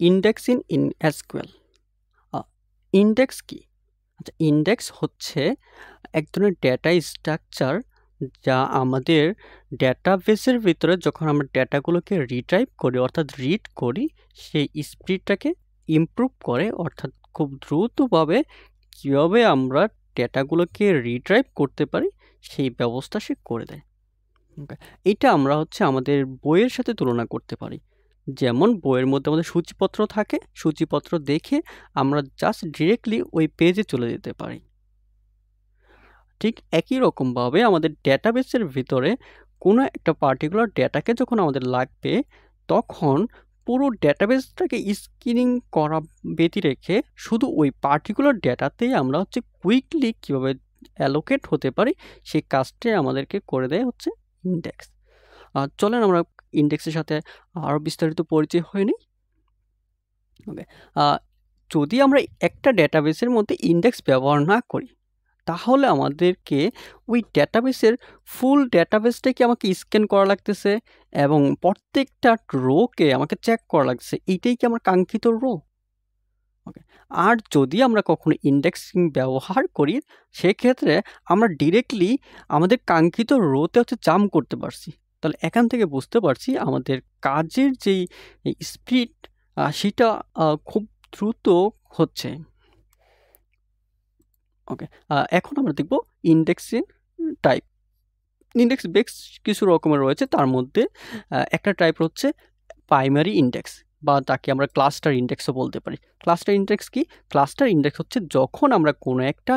Indexing in SQL. Index কি? আচ্ছা, index হচ্ছে এক ধরনের ডেটা স্ট্রাকচার যা আমাদের ডেটাবেসের ভিতরে যখন আমরা ডেটাগুলোকে রিটাইপ করি অর্থাৎ রিড করি সেই স্পিডটাকে ইমপ্রুভ করে, অর্থাৎ খুব দ্রুতভাবে কীভাবে আমরা ডেটাগুলোকে রিটাইপ করতে পারি সেই ব্যবস্থা সে করে দেয়। ওকে, এটা আমরা হচ্ছে আমাদের বইয়ের সাথে তুলনা করতে পারি। যেমন বইয়ের মধ্যে আমাদের সূচিপত্র থাকে, সূচিপত্র দেখে আমরা জাস্ট ডিরেক্টলি ওই পেজে চলে যেতে পারি। ঠিক একই রকমভাবে আমাদের ডেটাবেসের ভিতরে কোনো একটা পার্টিকুলার ডেটাকে যখন আমাদের লাগবে, তখন পুরো ডেটাবেসটাকে স্ক্রিনিং করা ব্যতি রেখে শুধু ওই পার্টিকুলার ডেটাতেই আমরা হচ্ছে কুইকলি কীভাবে অ্যালোকেট হতে পারি সেই কাজটাই আমাদেরকে করে দেয় হচ্ছে ইন্ডেক্স। চলেন আমরা ইন্ডেক্সের সাথে আরও বিস্তারিত পরিচয় হয়ে নিই। ওকে, যদি আমরা একটা ডেটাবেসের মধ্যে ইন্ডেক্স ব্যবহার না করি, তাহলে আমাদেরকে ওই ডেটাবেসের ফুল ডেটাবেসটাকে আমাকে স্ক্যান করা লাগতেছে এবং প্রত্যেকটা রোকে আমাকে চেক করা লাগতেছে এইটাই কি আমার কাঙ্ক্ষিত রো। ওকে, আর যদি আমরা কখনো ইন্ডেক্সিং ব্যবহার করি সেক্ষেত্রে আমরা ডিরেক্টলি আমাদের কাঙ্ক্ষিত রোতে হচ্ছে জাম্প করতে পারছি। তাহলে এখান থেকে বুঝতে পারছি আমাদের কাজের যেই স্পিড সেটা খুব দ্রুত হচ্ছে। ওকে, এখন আমরা দেখব ইন্ডেক্সিং টাইপ। ইন্ডেক্স বেশ কিছু রকমের রয়েছে, তার মধ্যে একটা টাইপ হচ্ছে প্রাইমারি ইন্ডেক্স বা তাকে আমরা ক্লাস্টার ইন্ডেক্সও বলতে পারি। ক্লাস্টার ইন্ডেক্স কি? ক্লাস্টার ইন্ডেক্স হচ্ছে যখন আমরা কোনো একটা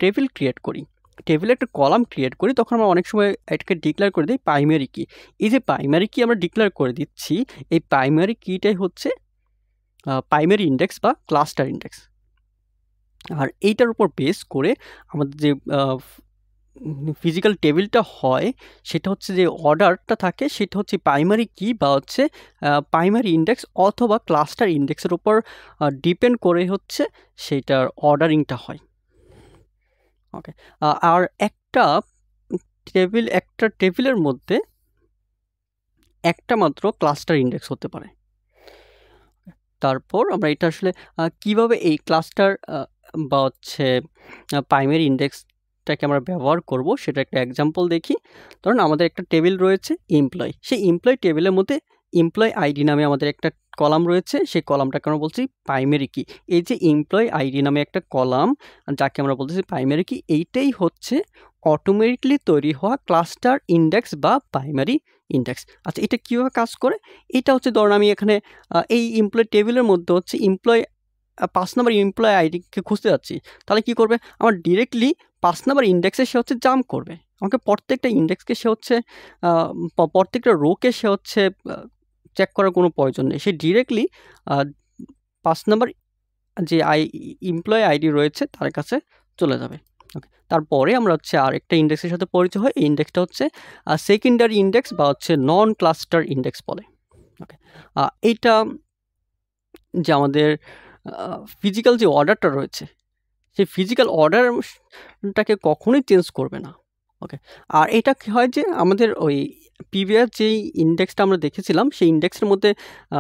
টেবিল ক্রিয়েট করি, টেবিলে একটা কলাম ক্রিয়েট করি, তখন আমরা অনেক সময় এটাকে ডিক্লেয়ার করে দিই প্রাইমারি কি। এই যে প্রাইমারি কি আমরা ডিক্লেয়ার করে দিচ্ছি, এই প্রাইমারি কিটাই হচ্ছে প্রাইমারি ইন্ডেক্স বা ক্লাস্টার ইন্ডেক্স। আর এইটার উপর বেস করে আমাদের যে ফিজিক্যাল টেবিলটা হয় সেটা হচ্ছে যে অর্ডারটা থাকে সেটা হচ্ছে প্রাইমারি কি বা হচ্ছে প্রাইমারি ইন্ডেক্স অথবা ক্লাস্টার ইন্ডেক্সের উপর ডিপেন্ড করে হচ্ছে সেটার অর্ডারিংটা হয়। ওকে, আর একটা টেবিলের মধ্যে একটা মাত্র ক্লাস্টার ইন্ডেক্স হতে পারে। তারপর আমরা এটা আসলে কিভাবে এই ক্লাস্টার বা হচ্ছে প্রাইমারি ইন্ডেক্সটাকে আমরা ব্যবহার করব সেটা একটা এক্সাম্পল দেখি। ধরুন আমাদের একটা টেবিল রয়েছে এমপ্লয়, সেই এমপ্লয় টেবিলের মধ্যে এমপ্লয় আইডি নামে আমাদের একটা কলাম রয়েছে, সেই কলামটাকে আমরা বলছি প্রাইমারি কি। এই যে এমপ্লয় আইডি নামে একটা কলাম যাকে আমরা বলতেছি প্রাইমারি কি, এইটাই হচ্ছে অটোমেটিকলি তৈরি হওয়া ক্লাস্টার ইন্ডেক্স বা প্রাইমারি ইন্ডেক্স। আচ্ছা, এটা কীভাবে কাজ করে? এটা হচ্ছে ধরুন আমি এখানে এই এমপ্লয় টেবিলের মধ্যে হচ্ছে এমপ্লয় 5 নাম্বার এমপ্লয় আইডিকে খুঁজতে যাচ্ছি, তাহলে কি করবে? আমার ডিরেক্টলি 5 নাম্বার ইন্ডেক্সে সে হচ্ছে জাম্প করবে। আমাকে প্রত্যেকটা ইন্ডেক্সকে সে হচ্ছে প্রত্যেকটা রোকে সে হচ্ছে চেক করার কোনো প্রয়োজন নেই। সে ডিরেক্টলি 5 নাম্বার যে এমপ্লয় আইডি রয়েছে তার কাছে চলে যাবে। ওকে, তারপরে আমরা হচ্ছে আরেকটা ইন্ডেক্সের সাথে পরিচয় হয়। এই ইন্ডেক্সটা হচ্ছে সেকেন্ডারি ইন্ডেক্স বা হচ্ছে নন ক্লাস্টার ইন্ডেক্স বলে। ওকে, এইটা যে আমাদের ফিজিক্যাল যে অর্ডারটা রয়েছে সেই ফিজিক্যাল অর্ডারটাকে কখনোই চেঞ্জ করবে না। ওকে, আর এটা কি হয় যে আমাদের ওই প্রিভিয়াস যেই ইন্ডেক্সটা আমরা দেখেছিলাম সেই ইন্ডেক্সের মধ্যে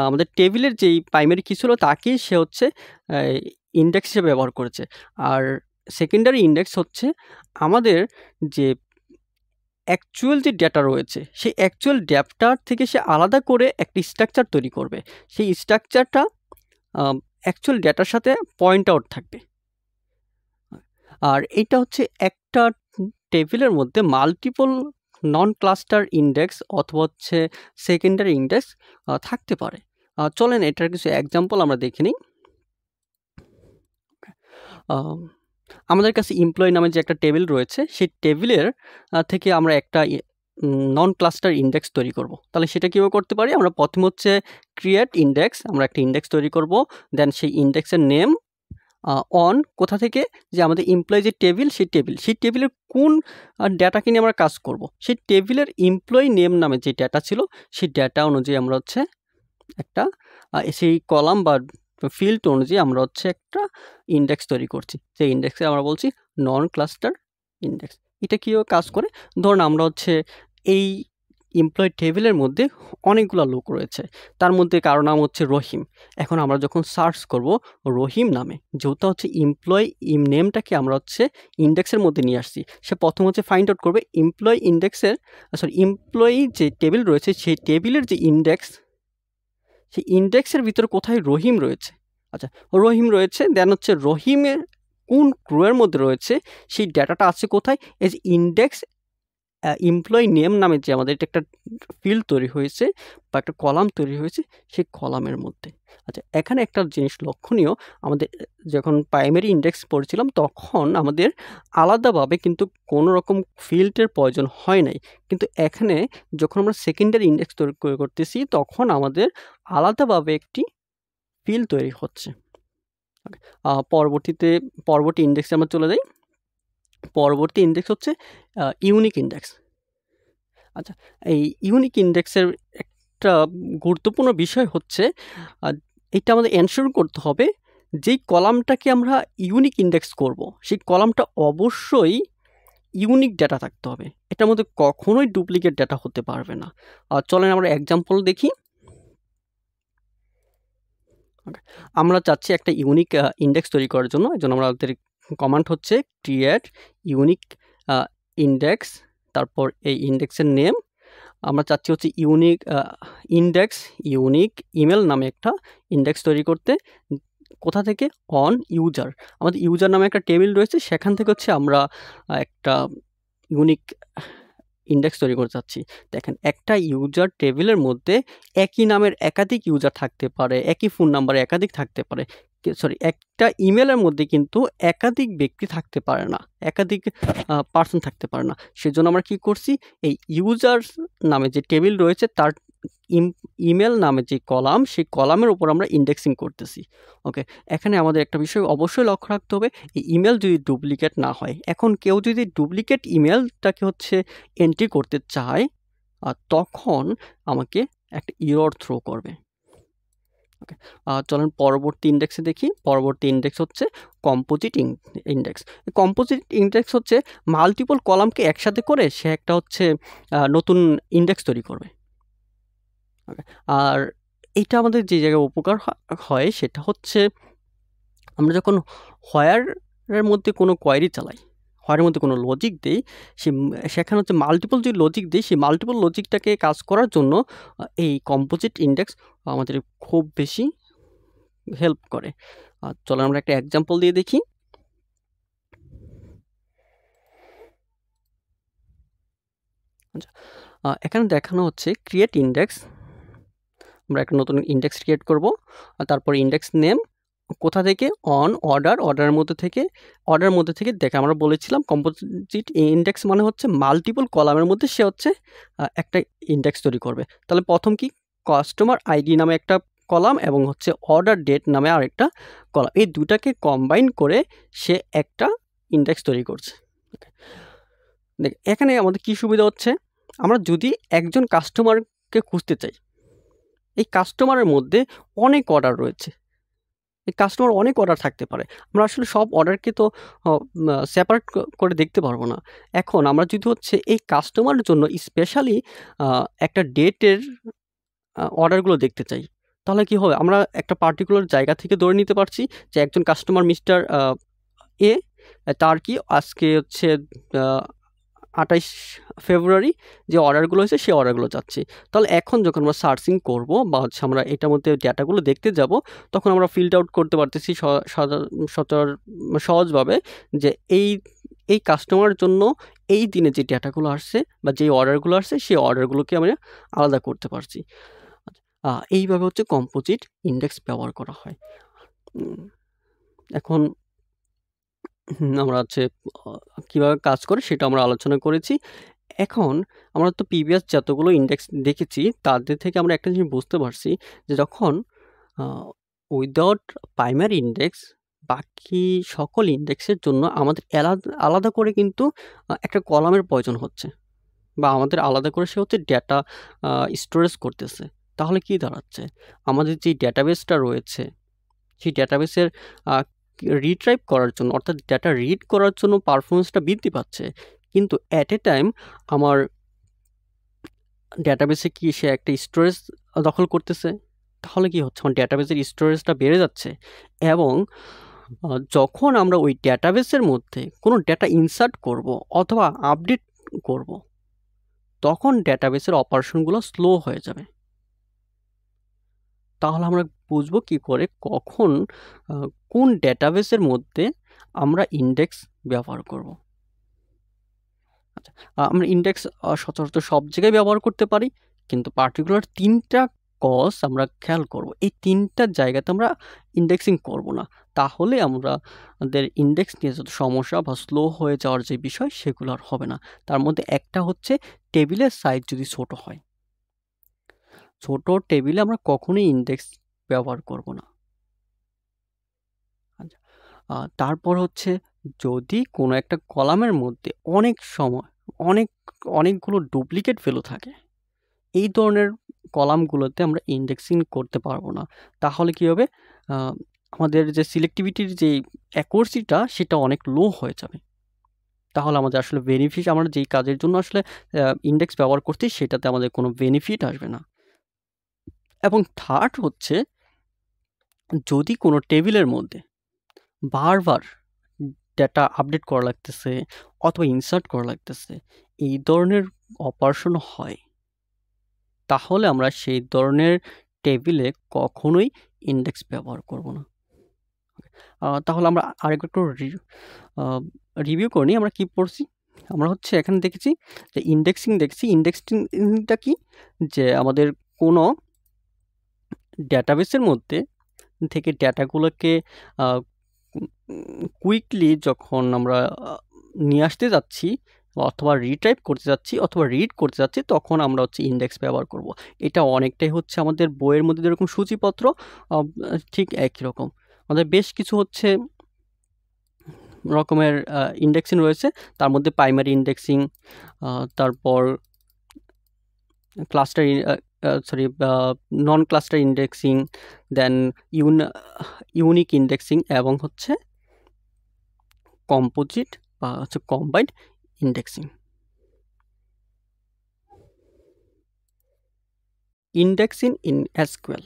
আমাদের টেবিলের যেই প্রাইমারি কি ছিল তাকেই সে হচ্ছে ইন্ডেক্স হিসেবে ব্যবহার করেছে। আর সেকেন্ডারি ইন্ডেক্স হচ্ছে আমাদের যে অ্যাকচুয়াল যে ডেটা রয়েছে সেই অ্যাকচুয়াল ডেটার থেকে সে আলাদা করে একটা স্ট্রাকচার তৈরি করবে। সেই স্ট্রাকচারটা অ্যাকচুয়াল ডেটার সাথে পয়েন্ট আউট থাকবে। আর এটা হচ্ছে একটা টেবিলের মধ্যে মাল্টিপল নন ক্লাস্টার ইন্ডেক্স অথবা হচ্ছে সেকেন্ডারি ইন্ডেক্স থাকতে পারে। চলেন এটার কিছু এক্সাম্পল আমরা দেখে নিই। আমাদের কাছে এমপ্লয়ি নামে যে একটা টেবিল রয়েছে সেই টেবিলের থেকে আমরা একটা নন ক্লাস্টার ইন্ডেক্স তৈরি করব। তাহলে সেটা কীভাবে করতে পারি? আমরা প্রথমে হচ্ছে ক্রিয়েট ইন্ডেক্স, আমরা একটা ইন্ডেক্স তৈরি করব। দেন সেই ইন্ডেক্সের নেম অন কোথা থেকে, যে আমাদের এমপ্লয়ি যে টেবিল সেই টেবিলের কোন ডেটাকে নিয়ে আমরা কাজ করব, সেই টেবিলের এমপ্লয়ি নেম নামে যে ডেটা ছিল সেই ডেটা অনুযায়ী আমরা হচ্ছে একটা সেই কলাম বা ফিল্ড অনুযায়ী আমরা হচ্ছে একটা ইন্ডেক্স তৈরি করছি। সেই ইন্ডেক্সে আমরা বলছি নন ক্লাস্টার ইন্ডেক্স। এটা কীভাবে কাজ করে? ধরুন আমরা হচ্ছে এই এমপ্লয়ি টেবিলের মধ্যে অনেকগুলো লোক রয়েছে, তার মধ্যে কারো নাম হচ্ছে রহিম। এখন আমরা যখন সার্চ করব রহিম নামে, যেহেতু হচ্ছে এমপ্লয়ি নেমটাকে আমরা হচ্ছে ইন্ডেক্সের মধ্যে নিয়ে আসছি, সে প্রথম হচ্ছে ফাইন্ড আউট করবে এমপ্লয়ি ইন্ডেক্সের এমপ্লয়ি যে টেবিল রয়েছে সেই টেবিলের যে ইন্ডেক্স, সেই ইন্ডেক্সের ভিতরে কোথায় রহিম রয়েছে। আচ্ছা, রহিম রয়েছে, দেন হচ্ছে রহিমের কোন রোয়ের মধ্যে রয়েছে সেই ডাটাটা আছে কোথায়, এই যে ইন্ডেক্স এমপ্লয়ি নেম নামে যে আমাদের এটা একটা ফিল্ড তৈরি হয়েছে বা একটা কলাম তৈরি হয়েছে সেই কলামের মধ্যে। আচ্ছা, এখানে একটা জিনিস লক্ষণীয়, আমাদের যখন প্রাইমারি ইন্ডেক্স পড়ছিলাম তখন আমাদের আলাদাভাবে কিন্তু কোনো রকম ফিল্ডের প্রয়োজন হয় নাই, কিন্তু এখানে যখন আমরা সেকেন্ডারি ইন্ডেক্স তৈরি করতেছি তখন আমাদের আলাদাভাবে একটি ফিল্ড তৈরি হচ্ছে। পরবর্তী ইন্ডেক্সে আমরা চলে যাই। পরবর্তী ইন্ডেক্স হচ্ছে ইউনিক ইন্ডেক্স। আচ্ছা, এই ইউনিক ইন্ডেক্সের একটা গুরুত্বপূর্ণ বিষয় হচ্ছে এটা আমাদের এনশিওর করতে হবে যেই কলামটাকে আমরা ইউনিক ইন্ডেক্স করব সেই কলামটা অবশ্যই ইউনিক ডেটা থাকতে হবে, এটার মধ্যে কখনোই ডুপ্লিকেট ডেটা হতে পারবে না। চলেন আমরা এক্সাম্পল দেখি। আমরা চাচ্ছি একটা ইউনিক ইন্ডেক্স তৈরি করার জন্য, এই জন্য আমাদের কমান্ড হচ্ছে ক্রিয়েট ইউনিক ইন্ডেক্স, তারপর এই ইন্ডেক্সের নেম আমরা চাচ্ছি হচ্ছে ইউনিক ইন্ডেক্স ইউনিক ইমেল নামে একটা ইন্ডেক্স তৈরি করতে। কোথা থেকে? অন ইউজার, আমাদের ইউজার নামে একটা টেবিল রয়েছে, সেখান থেকে হচ্ছে আমরা একটা ইউনিক ইন্ডেক্স তৈরি করতে চাচ্ছি। দেখেন, একটা ইউজার টেবিলের মধ্যে একই নামের একাধিক ইউজার থাকতে পারে, একই ফোন নাম্বারে একাধিক থাকতে পারে, একটা ইমেলের মধ্যে কিন্তু একাধিক ব্যক্তি থাকতে পারে না, একাধিক পার্সন থাকতে পারে না। সেজন্য আমরা কি করছি, এই ইউজার নামে যে টেবিল রয়েছে তার ইমেল নামে যে কলাম, সেই কলামের উপর আমরা ইন্ডেক্সিং করতেছি। ওকে, এখানে আমাদের একটা বিষয় অবশ্যই লক্ষ্য রাখতে হবে, এই ইমেল যদি ডুপ্লিকেট না হয়। এখন কেউ যদি ডুপ্লিকেট ইমেলটাকে হচ্ছে এন্ট্রি করতে চায় তখন আমাকে একটা এরর থ্রো করবে। ওকে, চলেন পরবর্তী ইন্ডেক্সে দেখি। পরবর্তী ইন্ডেক্স হচ্ছে কম্পোজিট ইন্ডেক্স। কম্পোজিট ইন্ডেক্স হচ্ছে মাল্টিপল কলামকে একসাথে করে সে একটা হচ্ছে নতুন ইন্ডেক্স তৈরি করবে। ওকে, আর এইটা আমাদের যে জায়গায় উপকার হয় সেটা হচ্ছে আমরা যখন হোয়ারের মধ্যে কোনো কোয়েরি চালাই, হোয়ারের মধ্যে কোনো লজিক দিই, সেখানে হচ্ছে মাল্টিপল যে লজিক দিই, সেই মাল্টিপল লজিকটাকে কাজ করার জন্য এই কম্পোজিট ইন্ডেক্স আমাদের খুব বেশি হেল্প করে। চলো আমরা একটা এক্সাম্পল দিয়ে দেখি। আচ্ছা, এখানে দেখানো হচ্ছে ক্রিয়েট ইন্ডেক্স। আমরা একটা নতুন ইন্ডেক্স ক্রিয়েট করব, তারপর ইন্ডেক্স নেম কোথা থেকে, অন অর্ডারের মধ্যে থেকে দেখে আমরা বলেছিলাম কম্পোজিট ইন্ডেক্স মানে হচ্ছে মাল্টিপল কলামের মধ্যে সে হচ্ছে একটা ইন্ডেক্স তৈরি করবে। তাহলে প্রথম কি, কাস্টমার আইডি নামে একটা কলাম এবং হচ্ছে অর্ডার ডেট নামে আরেকটা কলাম, এই দুটাকে কম্বাইন করে সে একটা ইন্ডেক্স তৈরি করছে। দেখ, এখানে আমাদের কি সুবিধা হচ্ছে, আমরা যদি একজন কাস্টমারকে খুঁজতে চাই, এই কাস্টমারের মধ্যে অনেক অর্ডার রয়েছে, এই কাস্টমার অনেক অর্ডার থাকতে পারে, আমরা আসলে সব অর্ডারকে তো সেপারেট করে দেখতে পারবো না। এখন আমরা যদি হচ্ছে এই কাস্টমারের জন্য স্পেশালি একটা ডেটের অর্ডারগুলো দেখতে চাই, তাহলে কি হবে, আমরা একটা পার্টিকুলার জায়গা থেকে ধরে নিতে পারছি যে একজন কাস্টমার মিস্টার এ, তার কি আজকে হচ্ছে 28 ফেব্রুয়ারি যে অর্ডারগুলো হয়েছে সেই অর্ডারগুলো চাচ্ছি। তাহলে এখন যখন আমরা সার্চিং করব বা হচ্ছে আমরা এটার মধ্যে ডেটাগুলো দেখতে যাব, তখন আমরা ফিল্ড আউট করতে পারতেছি সহজভাবে যে এই কাস্টমারের জন্য এই দিনে যে ডেটাগুলো আসছে বা যে অর্ডারগুলো আসছে সেই অর্ডারগুলোকে আমরা আলাদা করতে পারছি। এইভাবে হচ্ছে কম্পোজিট ইন্ডেক্স ব্যবহার করা হয়। এখন আমরা হচ্ছে কীভাবে কাজ করে সেটা আমরা আলোচনা করেছি। এখন আমরা তো প্রিভিয়াস যতগুলো ইন্ডেক্স দেখেছি তাদের থেকে আমরা একটা জিনিস বুঝতে পারছি যে যখন উইদাউট প্রাইমারি ইন্ডেক্স বাকি সকল ইন্ডেক্সের জন্য আমাদের আলাদা করে কিন্তু একটা কলামের প্রয়োজন হচ্ছে, বা আমাদের আলাদা করে সে হচ্ছে ডেটা স্টোরেজ করতেছে। তাহলে কি দাঁড়াচ্ছে, আমাদের যে ডেটাবেসটা রয়েছে সেই ডেটাবেসের রিট্রাইভ করার জন্য, অর্থাৎ ডেটা রিড করার জন্য পারফরমেন্সটা বৃদ্ধি পাচ্ছে, কিন্তু অ্যাট এ টাইম আমার ডেটাবেসে কি সে একটা স্টোরেজ দখল করতেছে? তাহলে কি হচ্ছে? আমার ডেটাবেসের স্টোরেজটা বেড়ে যাচ্ছে এবং যখন আমরা ওই ডেটাবেসের মধ্যে কোনো ডেটা ইনসার্ট করব অথবা আপডেট করব, তখন ডেটাবেসের অপারেশনগুলো স্লো হয়ে যাবে। তাহলে আমরা বুঝবো কি করে কখন কোন ডেটাবেসের মধ্যে আমরা ইন্ডেক্স ব্যবহার করব। আচ্ছা, আমরা ইন্ডেক্স সচরাচর সব জায়গায় ব্যবহার করতে পারি, কিন্তু পার্টিকুলার ৩টা কজ আমরা খেয়াল করব। এই ৩টা জায়গাতে আমরা ইন্ডেক্সিং করব না। তাহলে আমাদের ইন্ডেক্স নিয়ে যত সমস্যা বা স্লো হয়ে যাওয়ার যে বিষয় সেগুলো আর হবে না। তার মধ্যে একটা হচ্ছে টেবিলের সাইজ যদি ছোট হয়। ছোট টেবিলে আমরা কখনোই ইন্ডেক্স ব্যবহার করব না। আচ্ছা, তারপর হচ্ছে যদি কোনো একটা কলামের মধ্যে অনেক সময় অনেকগুলো ডুপ্লিকেট ভ্যালু থাকে, এই ধরনের কলামগুলোতে আমরা ইন্ডেক্সিং করতে পারবো না। তাহলে কি হবে? আমাদের যে সিলেক্টিভিটির যে অ্যাকুরেসিটা সেটা অনেক লো হয়ে যাবে। তাহলে আমাদের আসলে আমরা যেই কাজের জন্য আসলে ইন্ডেক্স ব্যবহার করছি সেটাতে আমাদের কোনো বেনিফিট আসবে না। এবং থার্ড হচ্ছে, যদি কোনো টেবিলের মধ্যে বারবার ডেটা আপডেট করা লাগতেছে অথবা ইনসার্ট করা লাগতেছে, এই ধরনের অপারেশন হয়, তাহলে আমরা সেই ধরনের টেবিলে কখনোই ইন্ডেক্স ব্যবহার করব না। তাহলে আমরা আরেকবার একটু রিভিউ করে নিই আমরা কি পড়ছি। আমরা হচ্ছে এখানে দেখেছি যে ইন্ডেক্সিং দেখছি। ইন্ডেক্সিংটা কি? যে আমাদের কোনো ডেটাবেসের মধ্যে থেকে ডেটাগুলোকে কুইকলি যখন আমরা নিয়ে আসতে যাচ্ছি অথবা রিটাইপ করতে যাচ্ছি অথবা রিড করতে যাচ্ছি, তখন আমরা হচ্ছে ইন্ডেক্স ব্যবহার করব। এটা অনেকটাই হচ্ছে আমাদের বইয়ের মধ্যে যেরকম সূচিপত্র, ঠিক একই রকম আমাদের বেশ কিছু হচ্ছে রকমের ইন্ডেক্সিং রয়েছে। তার মধ্যে প্রাইমারি ইন্ডেক্সিং, তারপর ক্লাস্টার নন ক্লাস্টার ইন্ডেক্সিং, দেন ইউনিক ইন্ডেক্সিং এবং হচ্ছে কম্পোজিট বা হচ্ছে combined indexing. Indexing in SQL.